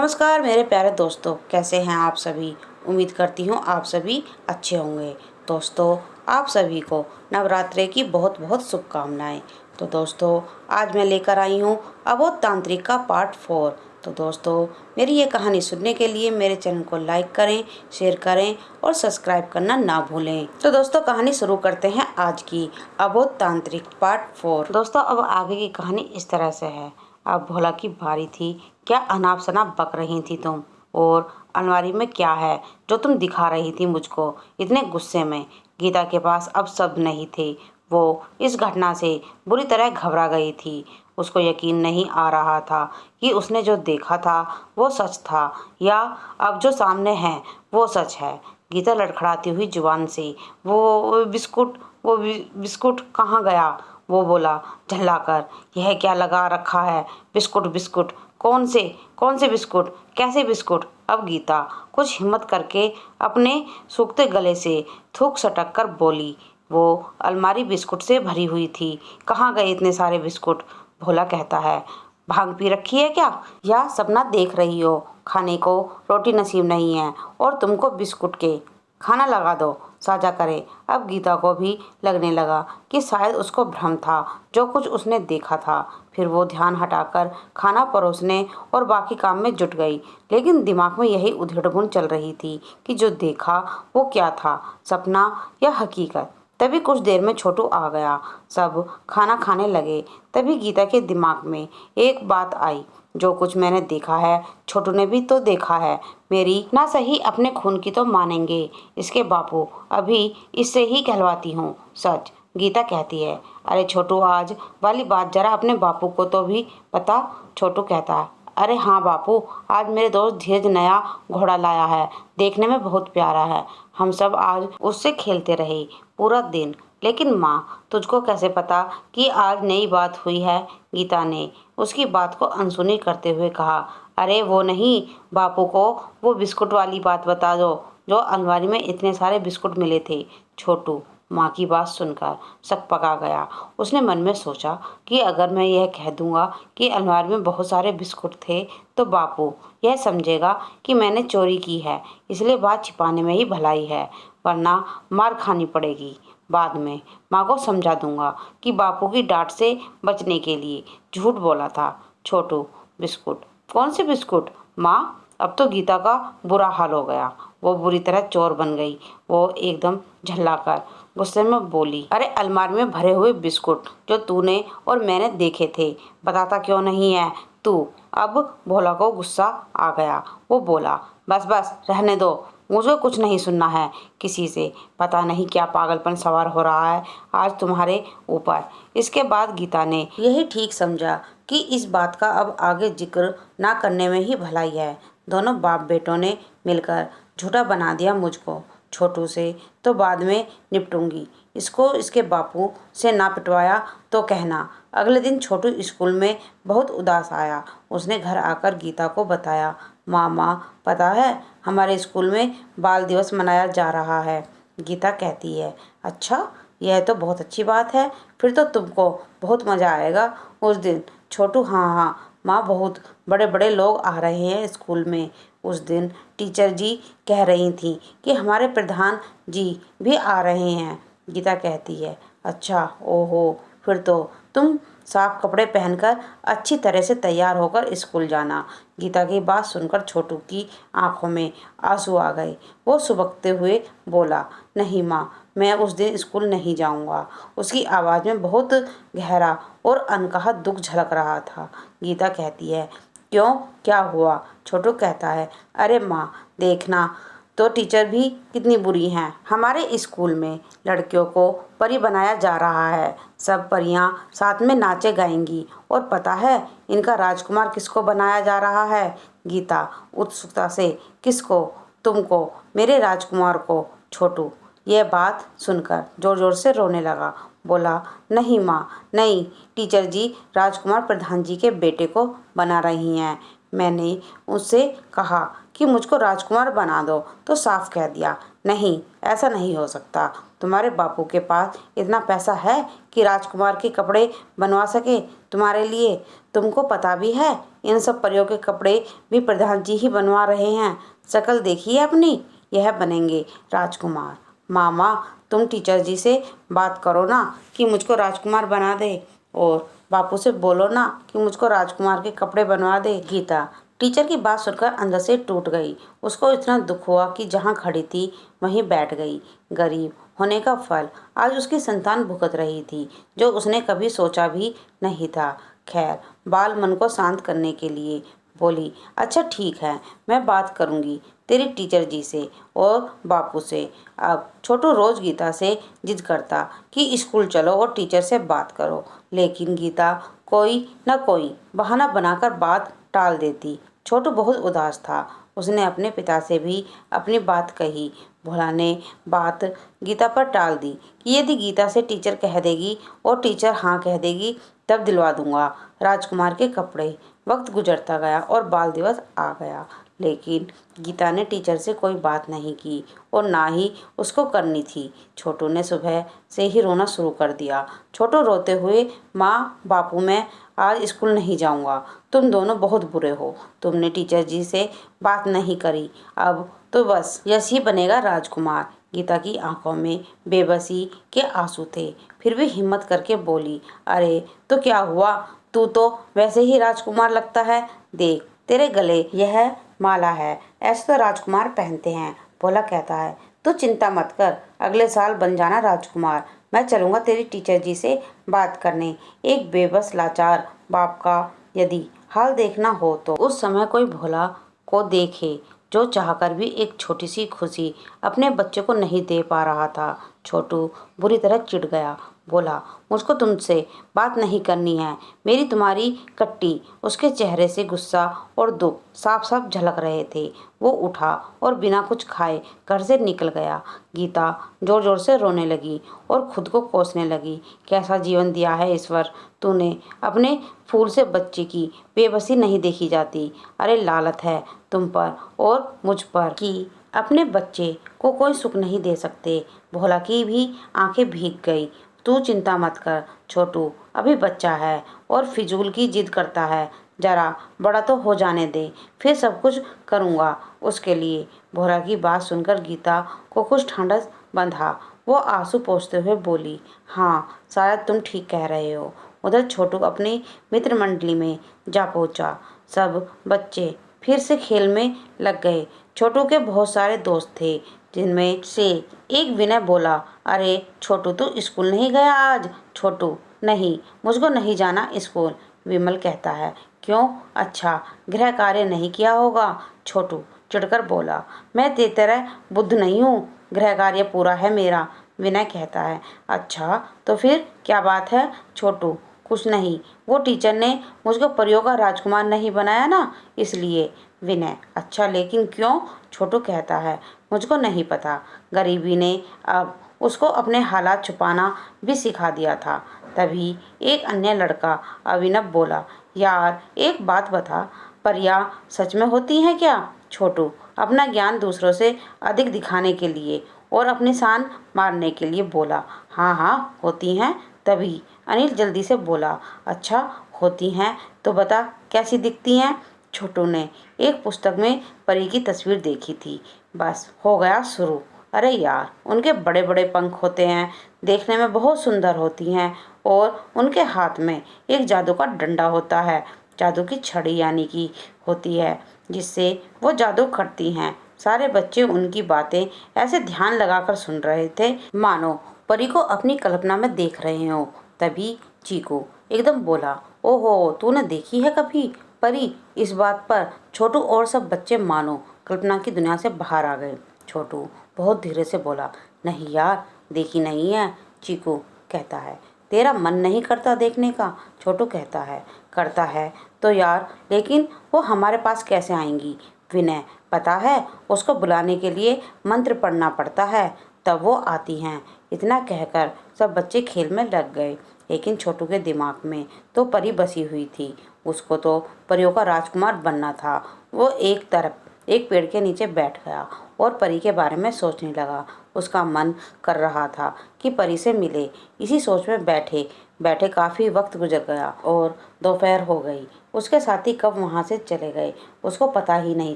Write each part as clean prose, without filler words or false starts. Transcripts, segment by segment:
नमस्कार मेरे प्यारे दोस्तों, कैसे हैं आप सभी। उम्मीद करती हूँ आप सभी अच्छे होंगे। दोस्तों, आप सभी को नवरात्रि की बहुत बहुत शुभकामनाएं। तो दोस्तों, आज मैं लेकर आई हूँ अबोध तांत्रिक का पार्ट 4। तो दोस्तों, मेरी ये कहानी सुनने के लिए मेरे चैनल को लाइक करें, शेयर करें और सब्सक्राइब करना ना भूलें। तो दोस्तों, कहानी शुरू करते हैं आज की अबोध तांत्रिक पार्ट 4। दोस्तों, अब आगे की कहानी इस तरह से है। अब भोला की बारी थी। क्या अनाप शनाप बक रही थी तुम? और अलमारी में क्या है जो तुम दिखा रही थी मुझको इतने गुस्से में? गीता के पास अब शब्द नहीं थे। वो इस घटना से बुरी तरह घबरा गई थी। उसको यकीन नहीं आ रहा था कि उसने जो देखा था वो सच था या अब जो सामने है वो सच है। गीता लड़खड़ाती हुई जुबान से, वो बिस्कुट कहाँ गया? वो बोला झल्लाकर। यह क्या लगा रखा है? Biscuit biscuit? कौन से बिस्कुट? कैसे बिस्कुट? अब गीता कुछ हिम्मत करके अपने सूखते गले से थूक सटक कर बोली। वो अलमारी बिस्कुट से भरी हुई थी। कहाँ गए इतने सारे बिस्कुट? भोला कहता है, भांग पी रखी है क्या या सपना देख रही हो? खाने को रोटी नसीब नहीं है और तुमको बिस्कुट के खाना लगा दो, साझा करे। अब गीता को भी लगने लगा कि शायद उसको भ्रम था जो कुछ उसने देखा था। फिर वो ध्यान हटाकर खाना परोसने और बाकी काम में जुट गई। लेकिन दिमाग में यही उधेड़-बुन चल रही थी कि जो देखा वो क्या था, सपना या हकीकत। तभी कुछ देर में छोटू आ गया। सब खाना खाने लगे। तभी गीता के दिमाग में एक बात आई, जो कुछ मैंने देखा है छोटू ने भी तो देखा है। मेरी ना सही अपने खून की तो मानेंगे इसके बापू। अभी इससे ही कहलवाती हूँ सच। गीता कहती है, अरे छोटू, आज वाली बात जरा अपने बापू को तो भी पता। छोटू कहता है, अरे हाँ बापू, आज मेरे दोस्त धीरज नया घोड़ा लाया है। देखने में बहुत प्यारा है। हम सब आज उससे खेलते रहे पूरा दिन। लेकिन माँ, तुझको कैसे पता कि आज नई बात हुई है? गीता ने उसकी बात को अनसुनी करते हुए कहा, अरे वो नहीं बापू को वो बिस्कुट वाली बात बता दो जो अलमारी में इतने सारे बिस्कुट मिले थे। छोटू माँ की बात सुनकर सकपका गया। उसने मन में सोचा कि अगर मैं यह कह दूंगा कि अलमारी में बहुत सारे बिस्कुट थे तो बापू यह समझेगा कि मैंने चोरी की है, इसलिए बात छिपाने में ही भलाई है, वरना मार खानी पड़ेगी। बाद में माँ को समझा दूंगा कि बापू की डांट से बचने के लिए झूठ बोला था। छोटू, बिस्कुट? कौन से बिस्कुट माँ? अब तो गीता का बुरा हाल हो गया। वो बुरी तरह चोर बन गई। वो एकदम झल्लाकर गुस्से में बोली, अरे अलमारी में भरे हुए बिस्कुट जो तूने और मैंने देखे थे, बताता क्यों नहीं है तू? अब भोला को गुस्सा आ गया। वो बोला, बस बस रहने दो, मुझे कुछ नहीं सुनना है किसी से। पता नहीं क्या पागलपन सवार हो रहा है आज तुम्हारे ऊपर। इसके बाद गीता ने यही ठीक समझा कि इस बात का अब आगे जिक्र ना करने में ही भलाई है। दोनों बाप बेटों ने मिलकर झूठा बना दिया मुझको। छोटू से तो बाद में निपटूंगी, इसको इसके बापू से ना पिटवाया तो कहना। अगले दिन छोटू स्कूल में बहुत उदास आया। उसने घर आकर गीता को बताया, मामा पता है हमारे स्कूल में बाल दिवस मनाया जा रहा है। गीता कहती है, अच्छा, यह तो बहुत अच्छी बात है, फिर तो तुमको बहुत मज़ा आएगा उस दिन। छोटू, हाँ हाँ माँ, बहुत बड़े बड़े लोग आ रहे हैं स्कूल में। उस दिन टीचर जी कह रही थी कि हमारे प्रधान जी भी आ रहे हैं। गीता कहती है, अच्छा, ओहो, फिर तो तुम साफ कपड़े पहनकर अच्छी तरह से तैयार होकर स्कूल जाना। गीता की बात सुनकर छोटू की आंखों में आंसू आ गए। वो सुबकते हुए बोला, नहीं माँ, मैं उस दिन स्कूल नहीं जाऊंगा। उसकी आवाज़ में बहुत गहरा और अनकहा दुख झलक रहा था। गीता कहती है, क्यों, क्या हुआ? छोटू कहता है, अरे माँ, देखना तो टीचर भी कितनी बुरी हैं। हमारे स्कूल में लड़कियों को परी बनाया जा रहा है। सब परियां साथ में नाचे गाएंगी। और पता है इनका राजकुमार किसको बनाया जा रहा है? गीता उत्सुकता से, किसको? तुमको, मेरे राजकुमार को। छोटू यह बात सुनकर जोर जोर से रोने लगा। बोला, नहीं माँ, नहीं, टीचर जी राजकुमार प्रधान जी के बेटे को बना रही हैं। मैंने उससे कहा कि मुझको राजकुमार बना दो तो साफ कह दिया, नहीं, ऐसा नहीं हो सकता। तुम्हारे बापू के पास इतना पैसा है कि राजकुमार के कपड़े बनवा सके तुम्हारे लिए? तुमको पता भी है इन सब परियों के कपड़े भी प्रधान जी ही बनवा रहे हैं। शक्ल देखिए अपनी, यह बनेंगे राजकुमार। मामा, तुम टीचर जी से बात करो ना कि मुझको राजकुमार बना दे, और बापू से बोलो ना कि मुझको राजकुमार के कपड़े बनवा दे। गीता टीचर की बात सुनकर अंदर से टूट गई। उसको इतना दुख हुआ कि जहाँ खड़ी थी वहीं बैठ गई। गरीब होने का फल आज उसकी संतान भुगत रही थी, जो उसने कभी सोचा भी नहीं था। खैर, बाल मन को शांत करने के लिए बोली, अच्छा ठीक है, मैं बात करूंगी तेरी टीचर जी से और बापू से। अब छोटू रोज गीता से जिद करता कि स्कूल चलो और टीचर से बात करो, लेकिन गीता कोई न कोई बहाना बनाकर बात टाल देती। छोटू बहुत उदास था। उसने अपने पिता से भी अपनी बात कही। भोला ने बात गीता पर टाल दी कि यदि गीता से टीचर कह देगी और टीचर हाँ कह देगी तब दिलवा दूंगा राजकुमार के कपड़े। वक्त गुजरता गया और बाल दिवस आ गया, लेकिन गीता ने टीचर से कोई बात नहीं की और ना ही उसको करनी थी। छोटू ने सुबह से ही रोना शुरू कर दिया। छोटू रोते हुए, माँ बापू, मैं आज स्कूल नहीं जाऊंगा। तुम दोनों बहुत बुरे हो। तुमने टीचर जी से बात नहीं करी। अब तो बस यश ही बनेगा राजकुमार। गीता की आंखों में बेबसी के आंसू थे, फिर भी हिम्मत करके बोली, अरे तो क्या हुआ, तू तो वैसे ही राजकुमार लगता है। देख, तेरे गले यह माला है, ऐसे तो राजकुमार पहनते हैं। भोला कहता है, तू चिंता मत कर, अगले साल बन जाना राजकुमार। मैं चलूंगा तेरी टीचर जी से बात करने। एक बेबस लाचार बाप का यदि हाल देखना हो तो उस समय कोई भोला को देखे, जो चाहकर भी एक छोटी सी खुशी अपने बच्चे को नहीं दे पा रहा था। छोटू बुरी तरह चिढ़ गया। बोला, मुझको तुमसे बात नहीं करनी है। मेरी तुम्हारी कट्टी। उसके चेहरे से गुस्सा और दुख साफ साफ झलक रहे थे। वो उठा और बिना कुछ खाए घर से निकल गया। गीता जोर जोर से रोने लगी और खुद को कोसने लगी। कैसा जीवन दिया है ईश्वर तूने। अपने फूल से बच्चे की बेबसी नहीं देखी जाती। अरे लालत है तुम पर और मुझ पर कि अपने बच्चे को कोई सुख नहीं दे सकते। भोला की भी आंखें भीग गई। तू चिंता मत कर छोटू, अभी बच्चा है और फिजूल की जिद करता है। जरा बड़ा तो हो जाने दे, फिर सब कुछ करूँगा उसके लिए। भोला की बात सुनकर गीता को कुछ ढांढस बंधा। वो आंसू पोंछते हुए बोली, हाँ शायद तुम ठीक कह रहे हो। उधर छोटू अपनी मित्र मंडली में जा पहुंचा। सब बच्चे फिर से खेल में लग गए। छोटू के बहुत सारे दोस्त थे, जिनमें से एक विनय बोला, अरे छोटू तू स्कूल नहीं गया आज? छोटू, नहीं मुझको नहीं जाना स्कूल। विमल कहता है, क्यों? अच्छा, गृह कार्य नहीं किया होगा। छोटू चिढ़कर बोला, मैं तेरी तरह बुद्ध नहीं हूँ, गृह कार्य पूरा है मेरा। विनय कहता है, अच्छा तो फिर क्या बात है? छोटू, कुछ नहीं, वो टीचर ने मुझको परियों का राजकुमार नहीं बनाया ना, इसलिए। विनय, अच्छा लेकिन क्यों? छोटू कहता है, मुझको नहीं पता। गरीबी ने अब उसको अपने हालात छुपाना भी सिखा दिया था। तभी एक अन्य लड़का अभिनव बोला, यार एक बात बता, परियां सच में होती हैं क्या? छोटू अपना ज्ञान दूसरों से अधिक दिखाने के लिए और अपनी शान मारने के लिए बोला, हाँ हाँ होती हैं। तभी अनिल जल्दी से बोला, अच्छा होती हैं तो बता कैसी दिखती हैं? छोटू ने एक पुस्तक में परी की तस्वीर देखी थी। बस हो गया शुरू। अरे यार, उनके बड़े बड़े पंख होते हैं, देखने में बहुत सुंदर होती हैं, और उनके हाथ में एक जादू का डंडा होता है, जादू की छड़ी यानी कि होती है, जिससे वो जादू करती हैं। सारे बच्चे उनकी बातें ऐसे ध्यान लगाकर सुन रहे थे मानो परी को अपनी कल्पना में देख रहे हो। तभी चीकू एकदम बोला, ओहो तूने देखी है कभी परी? इस बात पर छोटू और सब बच्चे मानो कल्पना की दुनिया से बाहर आ गए। छोटू बहुत धीरे से बोला, नहीं यार देखी नहीं है। चीकू कहता है, तेरा मन नहीं करता देखने का? छोटू कहता है, करता है तो यार, लेकिन वो हमारे पास कैसे आएंगी? विनय, पता है उसको बुलाने के लिए मंत्र पढ़ना पड़ता है, तब वो आती हैं। इतना कहकर सब बच्चे खेल में लग गए, लेकिन छोटू के दिमाग में तो परी बसी हुई थी। उसको तो परियों का राजकुमार बनना था। वो एक तरफ एक पेड़ के नीचे बैठ गया और परी के बारे में सोचने लगा। उसका मन कर रहा था कि परी से मिले। इसी सोच में बैठे बैठे काफ़ी वक्त गुजर गया और दोपहर हो गई। उसके साथी कब वहाँ से चले गए उसको पता ही नहीं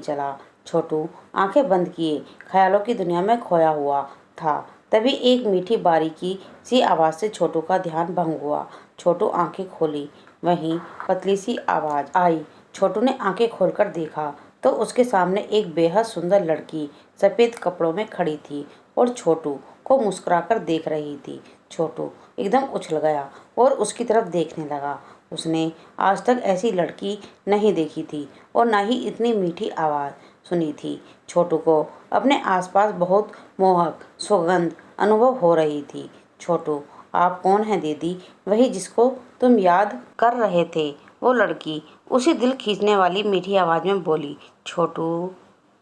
चला। छोटू आंखें बंद किए ख्यालों की दुनिया में खोया हुआ था। तभी एक मीठी बारीकी सी आवाज़ से छोटू का ध्यान भंग हुआ। छोटू आंखें खोली, वहीं पतली सी आवाज़ आई। छोटू ने आंखें खोलकर देखा तो उसके सामने एक बेहद सुंदर लड़की सफ़ेद कपड़ों में खड़ी थी और छोटू को मुस्कुराकर देख रही थी। छोटू एकदम उछल गया और उसकी तरफ देखने लगा। उसने आज तक ऐसी लड़की नहीं देखी थी और न ही इतनी मीठी आवाज़ सुनी थी। छोटू को अपने आसपास बहुत मोहक सुगंध अनुभव हो रही थी। छोटू, आप कौन हैं दीदी? वही जिसको तुम याद कर रहे थे, वो लड़की उसी दिल खींचने वाली मीठी आवाज़ में बोली। छोटू,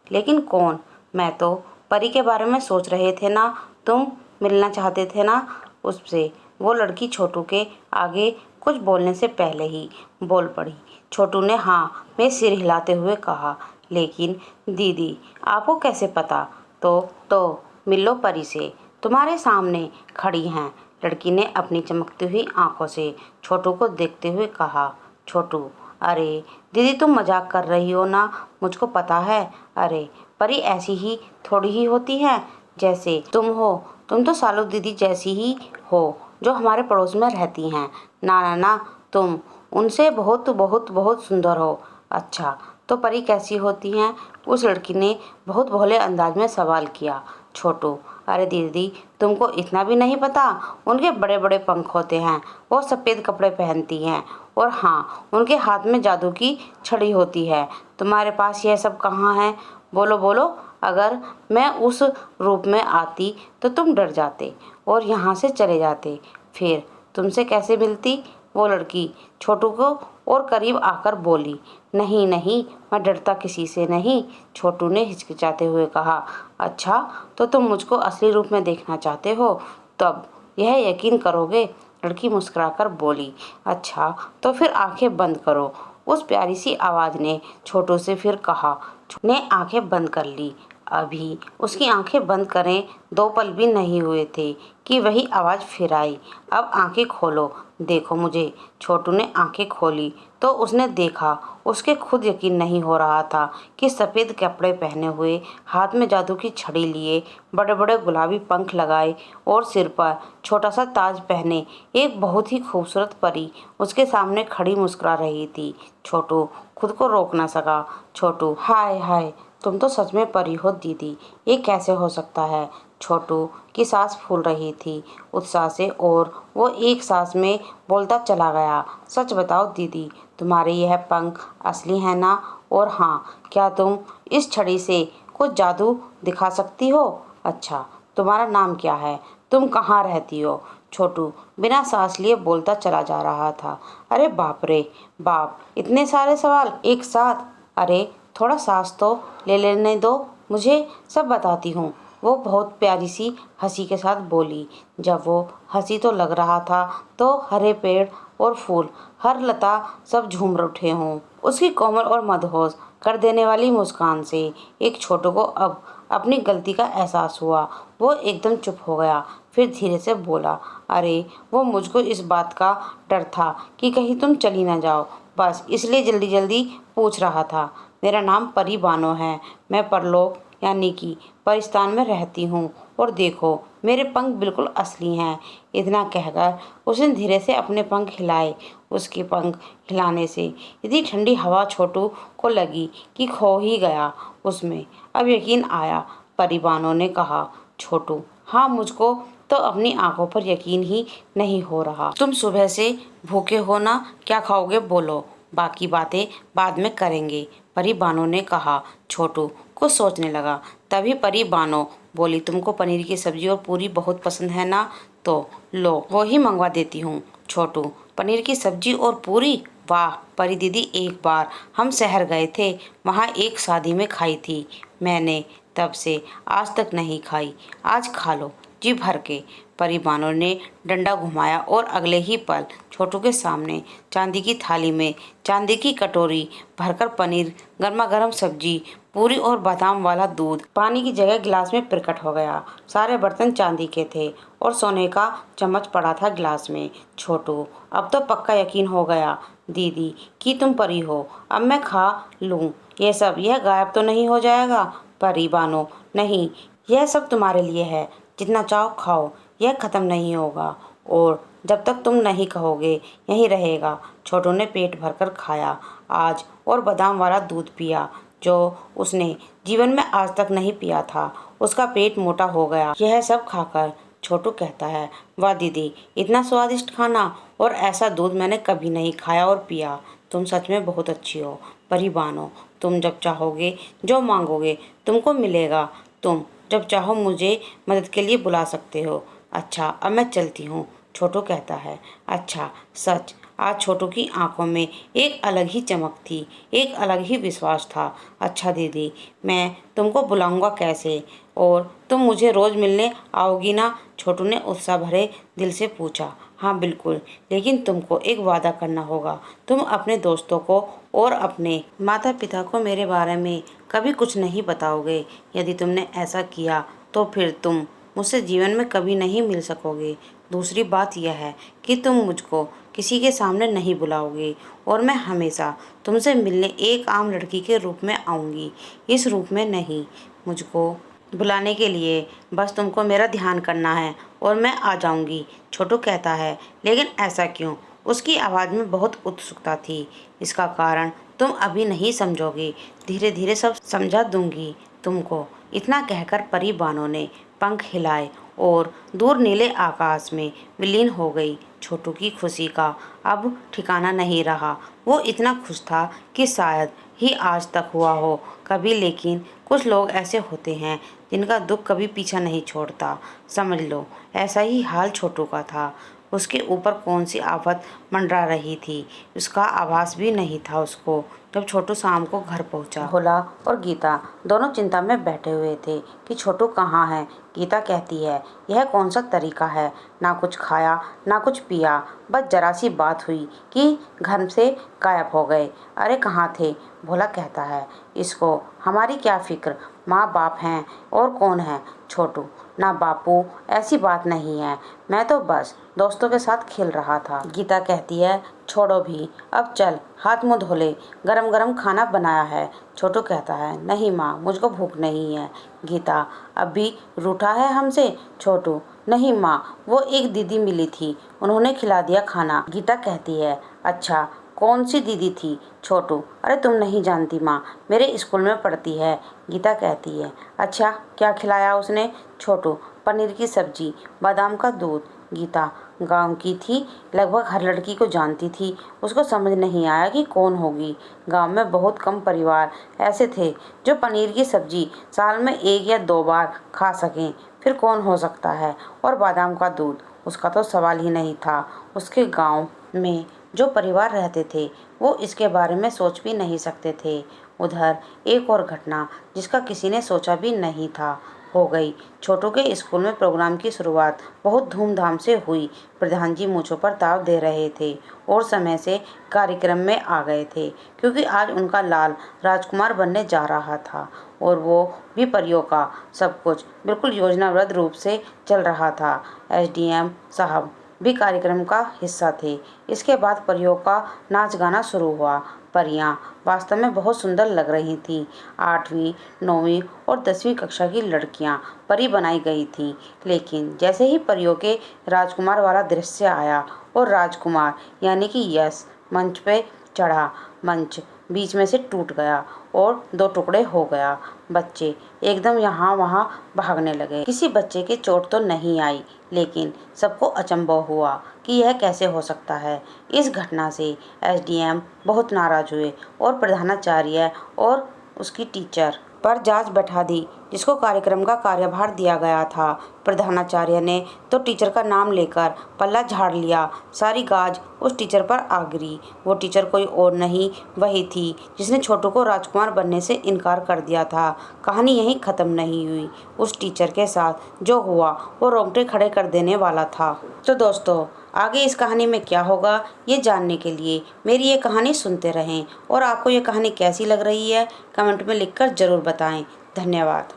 लेकिन कौन? मैं तो परी के बारे में सोच रहे थे ना, तुम मिलना चाहते थे ना उससे। वो लड़की छोटू के आगे कुछ बोलने से पहले ही बोल पड़ी। छोटू ने हाँ में सिर हिलाते हुए कहा, लेकिन दीदी आपको कैसे पता? तो मिलो परी से, तुम्हारे सामने खड़ी हैं। लड़की ने अपनी चमकती हुई आंखों से छोटू को देखते हुए कहा। छोटू, अरे दीदी तुम मजाक कर रही हो ना, मुझको पता है। अरे परी ऐसी ही थोड़ी ही होती है जैसे तुम हो। तुम तो सालू दीदी जैसी ही हो जो हमारे पड़ोस में रहती हैं। ना ना ना, तुम उनसे बहुत बहुत बहुत सुंदर हो। अच्छा तो परी कैसी होती हैं? उस लड़की ने बहुत भोले अंदाज में सवाल किया। छोटू, अरे दीदी तुमको इतना भी नहीं पता? उनके बड़े बड़े पंख होते हैं, वो सफ़ेद कपड़े पहनती हैं और हाँ उनके हाथ में जादू की छड़ी होती है। तुम्हारे पास यह सब कहाँ है? बोलो बोलो, अगर मैं उस रूप में आती तो तुम डर जाते और यहाँ से चले जाते, फिर तुमसे कैसे मिलती? वो लड़की छोटू को और करीब आकर बोली। नहीं नहीं, मैं डरता किसी से नहीं, छोटू ने हिचकिचाते हुए कहा। अच्छा तो तुम मुझको असली रूप में देखना चाहते हो? तब यह यकीन करोगे? लड़की मुस्कुराकर बोली। अच्छा तो फिर आंखें बंद करो, उस प्यारी सी आवाज़ ने छोटू से फिर कहा। ने आंखें बंद कर ली। अभी उसकी आंखें बंद करें 2 पल भी नहीं हुए थे कि वही आवाज़ फिर आई। अब आंखें खोलो, देखो मुझे। छोटू ने आंखें खोली तो उसने देखा, उसके खुद यकीन नहीं हो रहा था कि सफ़ेद कपड़े पहने हुए, हाथ में जादू की छड़ी लिए, बड़े बड़े गुलाबी पंख लगाए और सिर पर छोटा सा ताज पहने एक बहुत ही खूबसूरत परी उसके सामने खड़ी मुस्कुरा रही थी। छोटू खुद को रोक ना सका। छोटू, हाय हाय, तुम तो सच में परी हो दीदी, ये कैसे हो सकता है? छोटू की सांस फूल रही थी उत्साह से और वो एक सांस में बोलता चला गया। सच बताओ दीदी, तुम्हारे यह पंख असली हैं ना? और हाँ, क्या तुम इस छड़ी से कुछ जादू दिखा सकती हो? अच्छा, तुम्हारा नाम क्या है? तुम कहाँ रहती हो? छोटू बिना सांस लिए बोलता चला जा रहा था। अरे बाप रे बाप, इतने सारे सवाल एक साथ! अरे थोड़ा सांस तो ले लेने दो, मुझे सब बताती हूँ। वो बहुत प्यारी सी हंसी के साथ बोली। जब वो हंसी तो लग रहा था तो हरे पेड़ और फूल, हर लता सब झूम उठे हों। उसकी कोमल और मदहोश कर देने वाली मुस्कान से एक छोटू को अब अपनी गलती का एहसास हुआ। वो एकदम चुप हो गया, फिर धीरे से बोला। अरे वो मुझको इस बात का डर था कि कहीं तुम चली ना जाओ, बस इसलिए जल्दी जल्दी पूछ रहा था। मेरा नाम परी बानो है, मैं परलोक यानी कि परिस्तान में रहती हूँ और देखो मेरे पंख बिल्कुल असली हैं। इतना कहकर उसने धीरे से अपने पंख हिलाए। उसके पंख हिलाने से इतनी ठंडी हवा छोटू को लगी कि खो ही गया उसमें। अब यकीन आया, परी बानो ने कहा। छोटू, हाँ मुझको तो अपनी आंखों पर यकीन ही नहीं हो रहा। तुम सुबह से भूखे हो ना, क्या खाओगे बोलो, बाकी बातें बाद में करेंगे, परी बानो ने कहा। छोटू कुछ सोचने लगा। तभी परी बानो बोली, तुमको पनीर की सब्जी और पूरी बहुत पसंद है ना, तो लो वो ही मंगवा देती हूँ। छोटू, पनीर की सब्जी और पूरी? वाह परी दीदी, एक बार हम शहर गए थे, वहाँ एक शादी में खाई थी मैंने, तब से आज तक नहीं खाई, आज खा लो। जी भर के। परी बानर ने डंडा घुमाया और अगले ही पल छोटू के सामने चांदी की थाली में चांदी की कटोरी भरकर पनीर, गर्मा गर्म सब्जी, पूरी और बादाम वाला दूध पानी की जगह गिलास में प्रकट हो गया। सारे बर्तन चांदी के थे और सोने का चम्मच पड़ा था गिलास में। छोटू, अब तो पक्का यकीन हो गया दीदी कि तुम परी हो। अब मैं खा लूं ये सब, यह गायब तो नहीं हो जाएगा? परी बानो, नहीं, यह सब तुम्हारे लिए है। जितना चाहो खाओ, यह खत्म नहीं होगा और जब तक तुम नहीं कहोगे यहीं रहेगा। छोटू ने पेट भरकर खाया आज और बादाम वाला दूध पिया जो उसने जीवन में आज तक नहीं पिया था। उसका पेट मोटा हो गया। यह सब खाकर छोटू कहता है, वाह दीदी, इतना स्वादिष्ट खाना और ऐसा दूध मैंने कभी नहीं खाया और पिया। तुम सच में बहुत अच्छी हो परी बानो। तुम जब चाहोगे, जो मांगोगे तुमको मिलेगा। तुम जब चाहो मुझे मदद के लिए बुला सकते हो। अच्छा, अब मैं चलती हूँ, छोटू कहता है। अच्छा सच, आज छोटू की आंखों में एक अलग ही चमक थी, एक अलग ही विश्वास था। अच्छा दीदी, मैं तुमको बुलाऊंगा कैसे? और तुम मुझे रोज़ मिलने आओगी ना? छोटू ने उत्साह भरे दिल से पूछा। हाँ बिल्कुल, लेकिन तुमको एक वादा करना होगा। तुम अपने दोस्तों को और अपने माता पिता को मेरे बारे में कभी कुछ नहीं बताओगे। यदि तुमने ऐसा किया तो फिर तुम मुझसे जीवन में कभी नहीं मिल सकोगे। दूसरी बात यह है कि तुम मुझको किसी के सामने नहीं बुलाओगे और मैं हमेशा तुमसे मिलने एक आम लड़की के रूप में आऊँगी, इस रूप में नहीं। मुझको बुलाने के लिए बस तुमको मेरा ध्यान करना है और मैं आ जाऊंगी। छोटू कहता है, लेकिन ऐसा क्यों? उसकी आवाज़ में बहुत उत्सुकता थी। इसका कारण तुम अभी नहीं समझोगे, धीरे धीरे सब समझा दूंगी तुमको। इतना कहकर परी बानो ने पंख हिलाए और दूर नीले आकाश में विलीन हो गई। छोटू की खुशी का अब ठिकाना नहीं रहा। वो इतना खुश था कि शायद ही आज तक हुआ हो कभी। लेकिन कुछ लोग ऐसे होते हैं जिनका दुख कभी पीछा नहीं छोड़ता। समझ लो ऐसा ही हाल छोटू का था। उसके ऊपर कौन सी आफत मंडरा रही थी, उसका आभास भी नहीं था उसको। जब छोटू शाम को घर पहुंचा, भोला और गीता दोनों चिंता में बैठे हुए थे कि छोटू कहाँ है। गीता कहती है, यह कौन सा तरीका है, ना कुछ खाया ना कुछ पिया, बस जरा सी बात हुई कि घर से गायब हो गए। अरे कहाँ थे? भोला कहता है, इसको हमारी क्या फिक्र, माँ बाप हैं और कौन है। छोटू, ना बापू, ऐसी बात नहीं है, मैं तो बस दोस्तों के साथ खेल रहा था। गीता कहती है, छोड़ो भी, अब चल हाथ मुंह धो ले, गरम गरम खाना बनाया है। छोटू कहता है, नहीं माँ, मुझको भूख नहीं है। गीता, अब भी रूठा है हमसे? छोटू, नहीं माँ, वो एक दीदी मिली थी, उन्होंने खिला दिया खाना। गीता कहती है, अच्छा कौन सी दीदी थी? छोटू, अरे तुम नहीं जानती माँ, मेरे स्कूल में पढ़ती है। गीता कहती है, अच्छा क्या खिलाया उसने? छोटू, पनीर की सब्जी, बादाम का दूध। गीता, गांव की थी, लगभग हर लड़की को जानती थी। उसको समझ नहीं आया कि कौन होगी। गांव में बहुत कम परिवार ऐसे थे जो पनीर की सब्जी साल में 1 या 2 बार खा सकें, फिर कौन हो सकता है? और बादाम का दूध, उसका तो सवाल ही नहीं था। उसके गांव में जो परिवार रहते थे वो इसके बारे में सोच भी नहीं सकते थे। उधर एक और घटना जिसका किसी ने सोचा भी नहीं था हो गई। छोटू के स्कूल में प्रोग्राम की शुरुआत बहुत धूमधाम से हुई। प्रधान जी मूंछों पर ताव दे रहे थे और समय से कार्यक्रम में आ गए थे, क्योंकि आज उनका लाल राजकुमार बनने जा रहा था और वो भी परियों का सब कुछ बिल्कुल योजनाबद्ध रूप से चल रहा था। एसडीएम साहब भी कार्यक्रम का हिस्सा थे। इसके बाद परियों का नाच गाना शुरू हुआ। परियां वास्तव में बहुत सुंदर लग रही थीं। 8वीं, 9वीं और 10वीं कक्षा की लड़कियां परी बनाई गई थीं। लेकिन जैसे ही परियों के राजकुमार वाला दृश्य आया और राजकुमार यानी कि यश मंच पे चढ़ा, मंच बीच में से टूट गया और 2 टुकड़े हो गया। बच्चे एकदम यहाँ वहाँ भागने लगे। किसी बच्चे के चोट तो नहीं आई, लेकिन सबको अचंभव हुआ कि यह कैसे हो सकता है। इस घटना से एसडीएम बहुत नाराज हुए और प्रधानाचार्य और उसकी टीचर पर जांच बैठा दी। जिसको कार्यक्रम का कार्यभार दिया गया था। प्रधानाचार्य ने तो टीचर का नाम लेकर पल्ला झाड़ लिया। सारी गाज उस टीचर पर आ गिरी। वो टीचर कोई और नहीं, वही थी जिसने छोटू को राजकुमार बनने से इनकार कर दिया था। कहानी यहीं ख़त्म नहीं हुई। उस टीचर के साथ जो हुआ वो रोंगटे खड़े कर देने वाला था। तो दोस्तों, आगे इस कहानी में क्या होगा ये जानने के लिए मेरी ये कहानी सुनते रहें। और आपको ये कहानी कैसी लग रही है कमेंट में लिखकर ज़रूर बताएं। धन्यवाद।